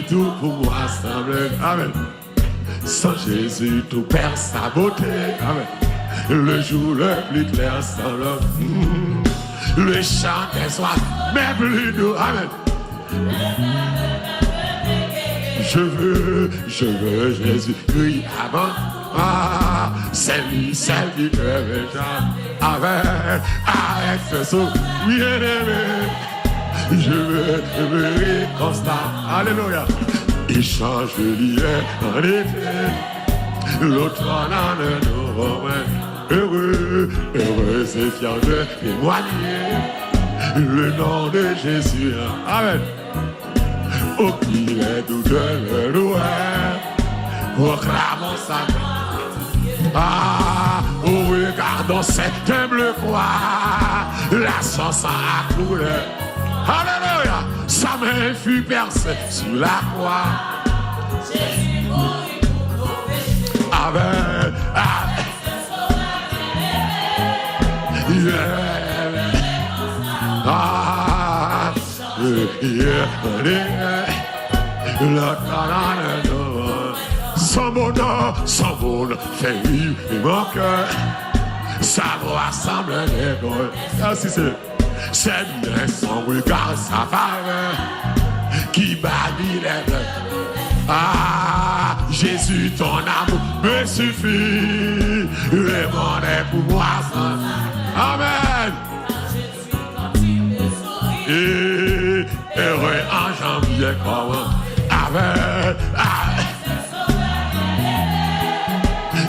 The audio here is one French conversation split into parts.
tout pour moi semble. Amen. Sans Jésus, tout perd sa beauté. Amen. Le jour le plus clair semble. Le chant des soirs, mais plus doux. Amen. Je veux Jésus-Christ avant. Ah, c'est lui qui te réjouit. Avec ce son bien-aimé. Je veux constant. Alléluia. Il change l'hier en été. L'autre en un nouveau. Heureux et fier de témoigner le nom de Jésus. Amen. Au qu'il est doux de le louer, proclamons sa main. Ah, oh, regardons cette humble croix, la sauce a coulé. Alléluia, sa main fut percée sur la croix. Jésus mourut pour nos péchés. Amen. Son bonheur fait vivre mon cœur. Sa voix semble l'école. Ah, si c'est bien son regard, sa faveur qui bannit les bleus. Ah, Jésus, ton amour me suffit. Le monde est pour moi. Amen. Et heureux en janvier comme avec.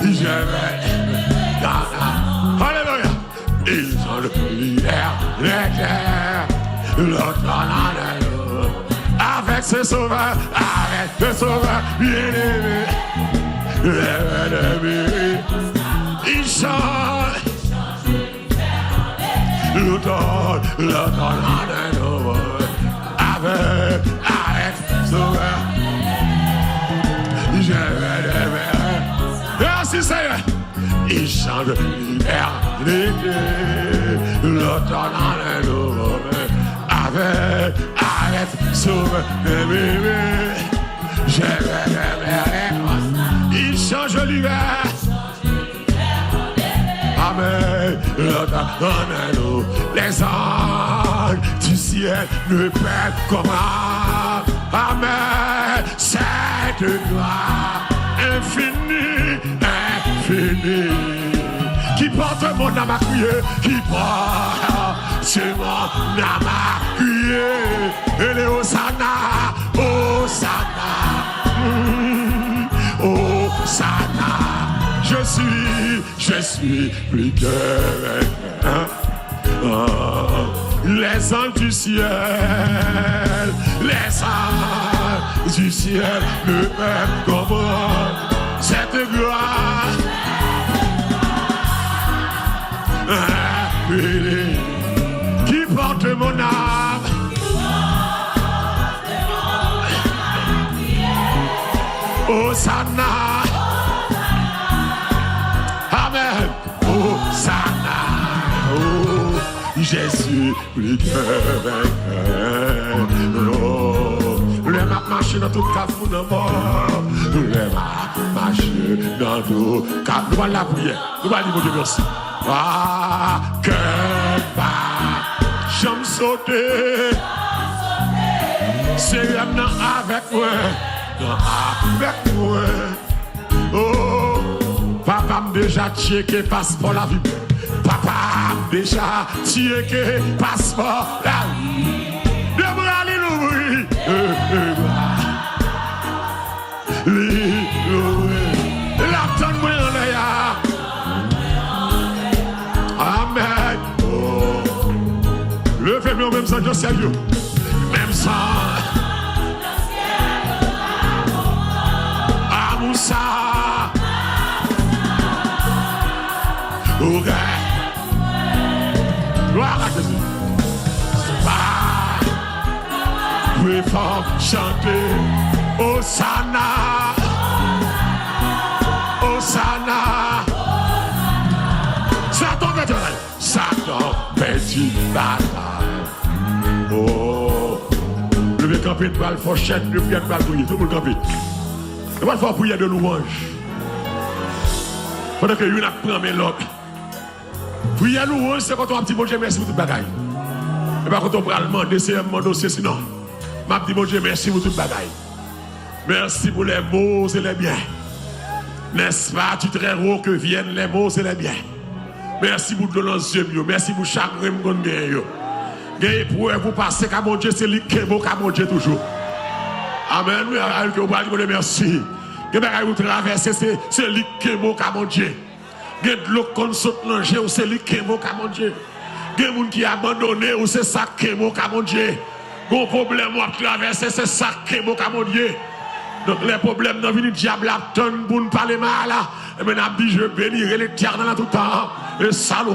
Je vais dans la. Alléluia. Ils ont le lumière, l'éclair, l'autre en avec ce sauveur, bien-aimé, l'ennemi, il change. L'automne en nouveau, avec sauveur, je vais l'aimer. Merci Seigneur. Il change l'hiver, l'été, l'automne en nouveau, avec sauveur, bébé, je vais l'aimer. Il change l'hiver. Amen. Donne-nous les anges du ciel ne peuvent comment. Amen. Cette gloire infinie, qui porte mon âme à crier, qui porte mon âme à crier. Et les Hosanna, Hosanna, Hosanna. Je suis plus que les anges du ciel, ne peuvent comprendre cette gloire qui porte mon âme. Hosanna. Hosanna, oh, Jésus, plus que vainqueur. Oh, le m'a marché dans tout cafou de mort. Le m'a marché dans tout cafou. Nous allons la prière. Nous allons dire Dieu merci. Ah, que pas, j'aime sauter. C'est maintenant avec moi. Avec moi. Oh. Papa m'a déjà checké passeport la vie. Papa m'a déjà checké passeport la vie. De bras l'ouïe. L'attends-moi en l'air. Amen. Oh. Levez-moi au même sang de sérieux. Même sang. Amoussa. Ok. Gloire à Jésus. Plus fort chanter. Hosanna. Hosanna. Satan vétéran. Satan petit bataille. Oh. Levez camp pétrole, fourchette, le prière de tout le monde camper. Il va faire prière de louange. Pendant que l'une a pris l'autre. Prière de louange, c'est quand on a dit bon Dieu, merci pour toute bagaille. Et pas quand on va demander, c'est un dossier, sinon. Je dis bon Dieu, merci pour toute bagaille. Merci pour les mots et les biens. N'est-ce pas, tu très haut que viennent les mots et les biens. Merci pour de nos yeux, merci pour chaque rime qu'on gagne. Gagne pour vous passer, car mon Dieu, c'est lui qui est beau, car mon Dieu toujours. Amen, oui, que vous parlez, merci. Gagne vous traverser, c'est lui qui est beau, car mon Dieu. Gagne de l'eau qu'on saute dans c'est lui qui est beau, car mon Dieu. Gagne moun qui abandonné, ou c'est ça qui est beau, car mon Dieu. Gon problème à traverser, c'est ça qui est beau, car mon Dieu. Donc les problèmes dans le diable attendent pour nous parler mal là. Et bien on dit je bénirai l'Éternel en tout temps. Et salut.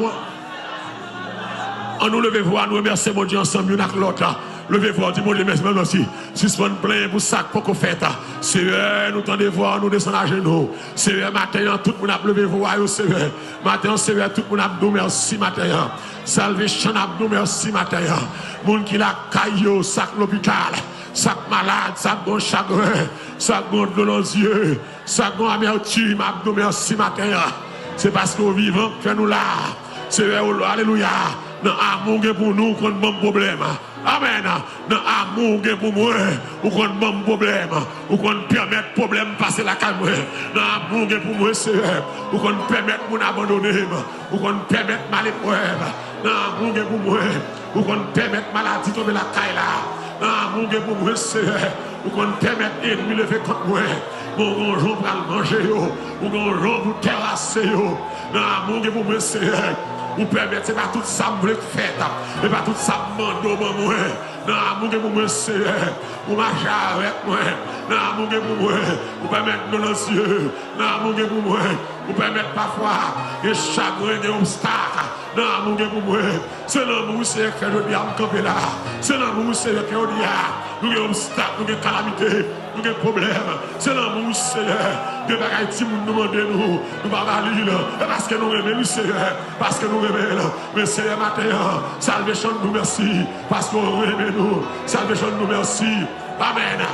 On nous levez-vous à nous remercier mon Dieu ensemble l'un avec l'autre. Levez-vous, dis mon Dieu merci aussi. Suspend plein pour ça pour qu'on fait. Seigneur, nous tendez voir, nous descendons à genoux. Seigneur, matin, tout le monde a levé-vous à eux, Seigneur. Matin, Seigneur, tout le monde a dit merci matin. Salvation a dit merci matin. Moun qui la caillou, sac l'hôpital. Sac malade, sac bon chagrin, sac bon de nos yeux, sac bon amertume, abdou merci matin. C'est parce qu'on vivant que nous là. C'est alléluia. Dans l'amour pour nous, qu'on a un bon problème. Amen. Dans l'amour pour moi, ou qu'on a un bon problème. Ou qu'on permet le problème de passer la caméra. Dans l'amour pour moi, c'est ou qu'on permet de m'abandonner. Ou qu'on permet de mal épreuve. Dans l'amour pour moi, ou qu'on permet de maladie tomber la caille là. Ah, mon Dieu, pour moi, c'est pour qu'on permette l'ennemi lever contre moi. Mon jour pour le manger, ou mon jour pour terrasser. Ah, mon Dieu, pour moi, c'est pour permettre, c'est pas tout ça que vous faites, et pas tout ça que vous demandez moi. Non, mon Dieu, pour moi, c'est pour marcher avec moi. Non, mon Dieu, pour moi, pour permettre de nos yeux. Non, mon Dieu, pour moi, pour permettre parfois des chagrins, des obstacles. Non, mon Dieu, pour moi, c'est l'amour, c'est que je dis à me camper là. C'est l'amour, c'est que je dis à nous avons obstacles, nous avons calamités, nous avons problèmes. C'est l'amour, c'est que des bagailles qui nous demandent nous, nous ne pouvons pas lire. Parce que nous aimons, Seigneur, parce que nous aimons. Mais Seigneur, matin, salvation, nous merci. Parce qu'on aime nous, salvation, nous merci. Amen.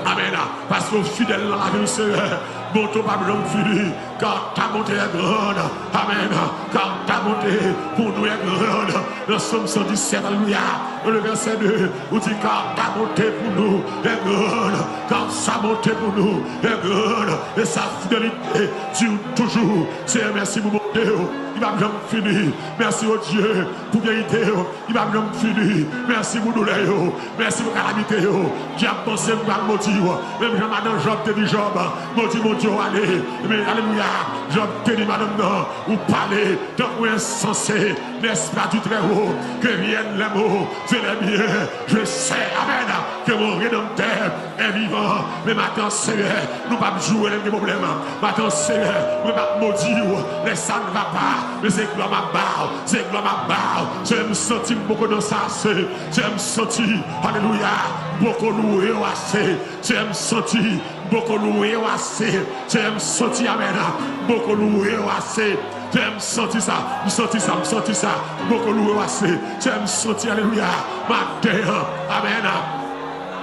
Amen. Parce qu'on est fidèle dans la vie, Seigneur. Bon, ton pas besoin de fini, car ta montée est grande. Amen. Car ta montée pour nous est grande. Dans Somme 117, alléluia. Dans le verset 2, où dit car ta montée pour nous est grande. Car sa montée pour nous est grande. Et sa fidélité dure toujours. Seigneur, merci pour mon Dieu. Il va bien finir. Merci au Dieu pour vérité. Il va bien finir. Merci pour douleur. Merci pour calamité. Qui a pensé pour le motif. Même Jean-Madame Job te dit Job. Motif mon Dieu, allez. Mais alléluia. Job te dit madame non. Ou parler tant ou insensé. N'est-ce pas du très haut que viennent les mots. C'est les miens. Je sais. Amen. Que mon rédempteur est vivant. Mais maintenant, Seigneur, nous ne pouvons pas jouer les problèmes. Maintenant, Seigneur, nous ne pouvons pas maudire. Mais ça ne va pas. Mais c'est gloire ma barre, c'est gloire ma barre. Je me sentis beaucoup dans ça, je me sentis, alléluia, beaucoup loué ou assez. Je me sentis beaucoup loué ou assez. Je me sentis, amen, beaucoup loué ou assez. Je me sentis ça, beaucoup loué ou assez. Je me sentis, alléluia, matin, amen.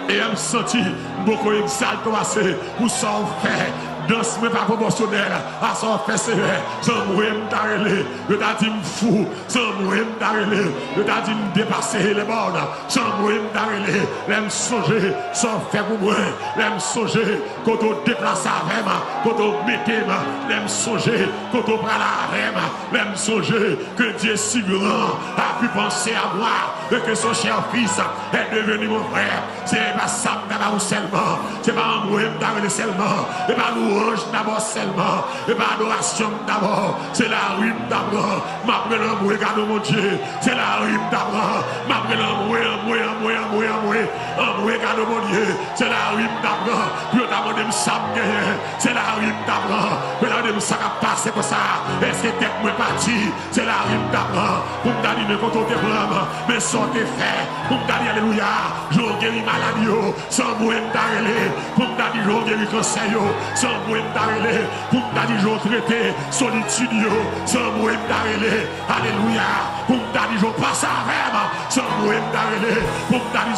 Et je me sentis beaucoup exalté ou assez. Pour ça on fait. Danse mais pas proportionnel à son fait c'est sans mourir m'tarrelé je t'a dit fou sans mourir m'tarrelé je t'a dit dépasser les bornes sans mourir m'tarrelé l'aime songer sans fait pour moi l'aime songer quand on déplace avec moi quand on mettait moi l'aime songer quand on prend la rème l'aime songer que Dieu si grand a pu penser à moi et que son cher fils est devenu mon frère c'est pas ça d'abord seulement c'est pas mourir m'tarrelé seulement et pas nous d'abord seulement, et pas adoration d'abord, c'est la rime d'abord, ma prénom, regarde mon Dieu, c'est la rime d'abord, ma prénom, regarde mon Dieu, c'est la rime d'abord, puis on t'a demandé ça c'est la rime d'abord, puis on t'a demandé ça qui passe comme ça, est-ce que tête moi parti, c'est la rime d'abord, pour me dire quand on te blâme, mais sans te faire, pour me dire alléluia, je guéris maladie, sans moi me pour me dire dit jour guéri conseil, sans moi m'darrelé, pour m'dadi jour traité, solitude, sans moi m'darrelé, alléluia, pour m'dadi jour passe avec, sans moi m'darrelé, pour m'dadi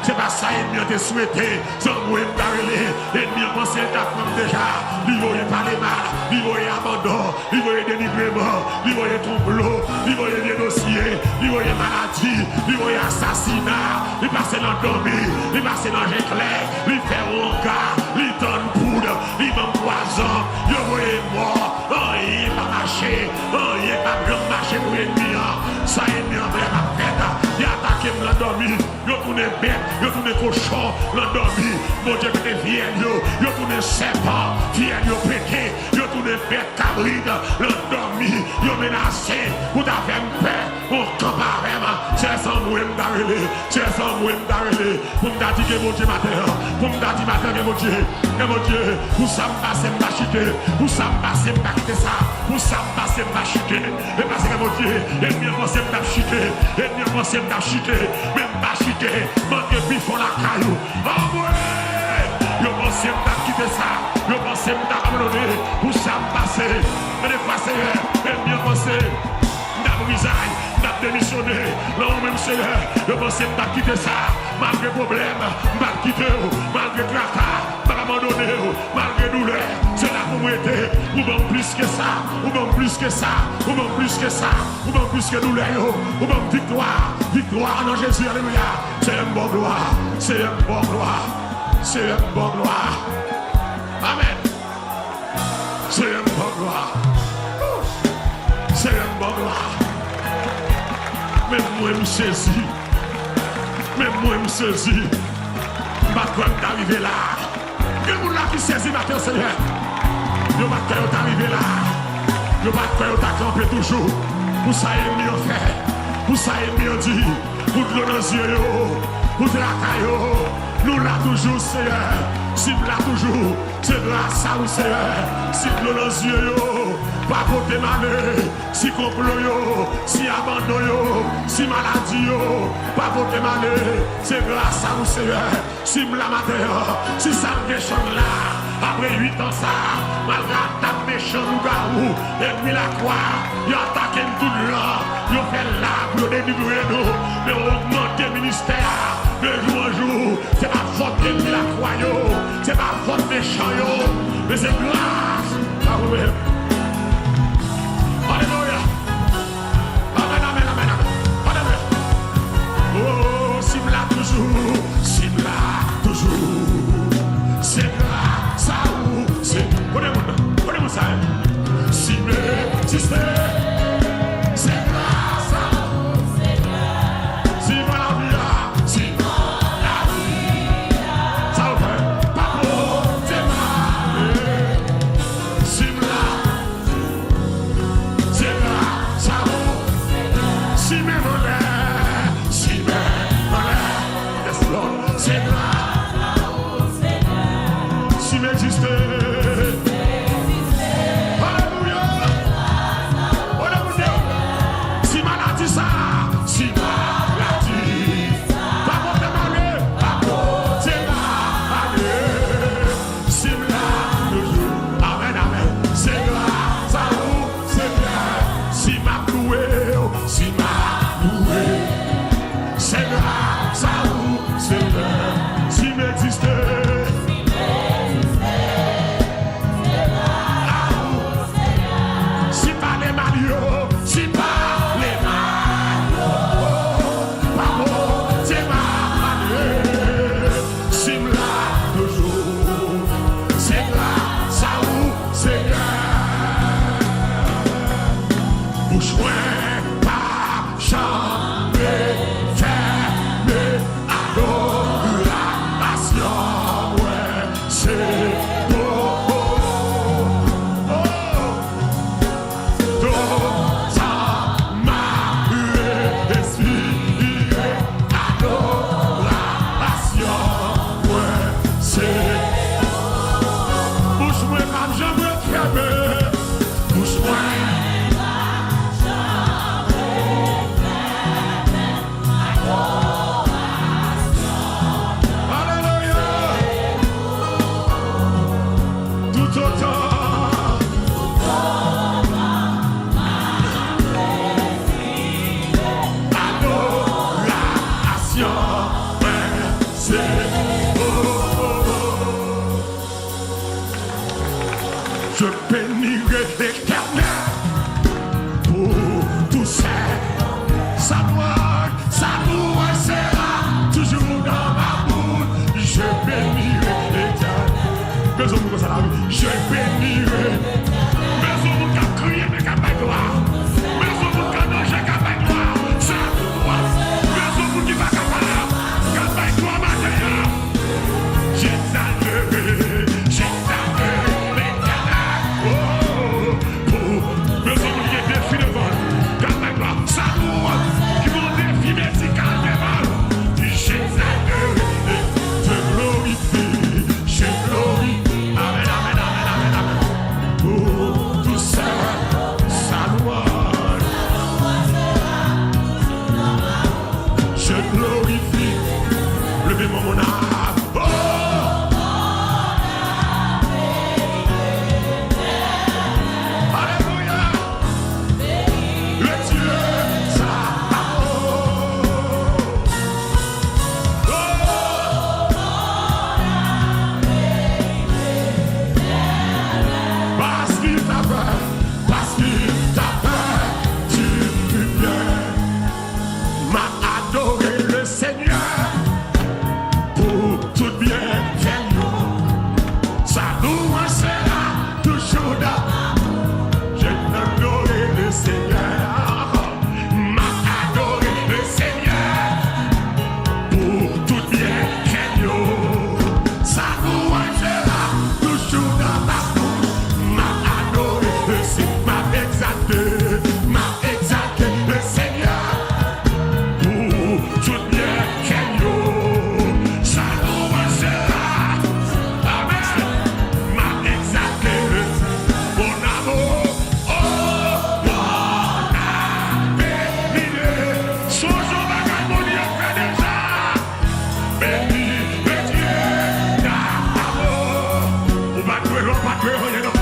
c'est pas ça, ennemi te souhaité, sans moi m'darrelé, ennemi pensé t'apprendre déjà, il voyait parler mal, il voyait abandon, il voyait dénigrement, il voyait trouble, il voyait des dossiers, il voyait maladie, il voyait assassinat, il passait dans le dormi, il passait dans l'éclair, il fait un gars, il donne poudre, il m'en poison, il voyait mort, il n'est pas marché, il n'est pas bien marché pour l'ennemi, ça ennemi en vrai ma fête, il a attaqué dans le dormi, il a tourné bête, il a tourné cochon, dans le dormi, mon Dieu que t'es vieille, il a tourné serpent, vieille, il a pété, il a tourné bête cabride, dans le dormi, il a menacé, pour t'avoir paix, on camp c'est sans moi m'darrelé, c'est sans moi m'darrelé, pour m'dadi que mon Dieu matin, pour m'dadi matin que mon Dieu, pour ça m'passe m'achiter, pour ça m'passe m'achiter ça, pour ça m'passe m'achiter, et parce que mon Dieu, et mieux pensé m'achiter, et mieux pensé m'achiter, même m'achiter, manque plus fort la caillou, oh ouais, je pensé m'achiter ça, je pensé m'abandonner, pour ça m'passe, et les passer, et mieux pensé, m'abrisage. Démissionné, là où même c'est je pensais pas quitter ça, malgré problème, mal quitter, malgré tracas, mal abandonné, malgré douleur, c'est là pour moi être, ou bon plus que ça, ou bon plus que ça, ou bon plus que ça, ou bon plus que douleur, ou bon victoire, victoire dans Jésus, alléluia, c'est un bon gloire, c'est un bon gloire, c'est un bon gloire, amen, c'est un bon gloire, c'est un bon gloire. Même moi, je me saisis. Même moi, je me saisis. Je ne vais pas t'arriver là. Il y a des gens qui saisissent matin, Seigneur. Je ne vais pas t'arriver là. Je ne vais pas t'accamper toujours. Pour ça, il est mieux fait. Pour ça, il est mieux dit. Pour te donner les yeux. Pour te la caille. Nous là toujours, Seigneur. Si nous là toujours. C'est grâce à vous, Seigneur. Si nous donner les yeux. Pas côté malheur, si complot, si abandon, si maladie, pas côté malheur, c'est grâce à vous, Seigneur. Si me la matin, si ça me déchante là, après 8 ans ça, malgré attaque méchant ou garou, et puis la croix, il a attaqué tout là, il a fait là pour dénigrer nous, mais on augmente le ministère. De jour en jour, c'est pas faute de la croix, c'est pas faute méchant, mais c'est grâce à vous-même. Alléluia. Amen, amen, amen, amen. Oh, Simla toujours, Simla toujours. C'est là, ça où, c'est. Prenez-moi ça. Simé, Simé. C'est là, ça où, c'est là. Simla la vie, Simla la vie. Ça où, Papa, c'est là. Simla. Si me volait, yes Lord. Je bénirai l'Éternel pour tous ses savoirs. Sa louange sera toujours dans ma bouche. Je bénirai l'Éternel. Mais on vous ça la vie. Je bénirai. Mais on vous a crié, mais qu'à pas gloire. Mais on vous a danger, qu'à pas gloire. Sa louange. Mais on vous qui va qu'à pas là. Qu'à pas gloire, ma terre. J'exalterai. But we're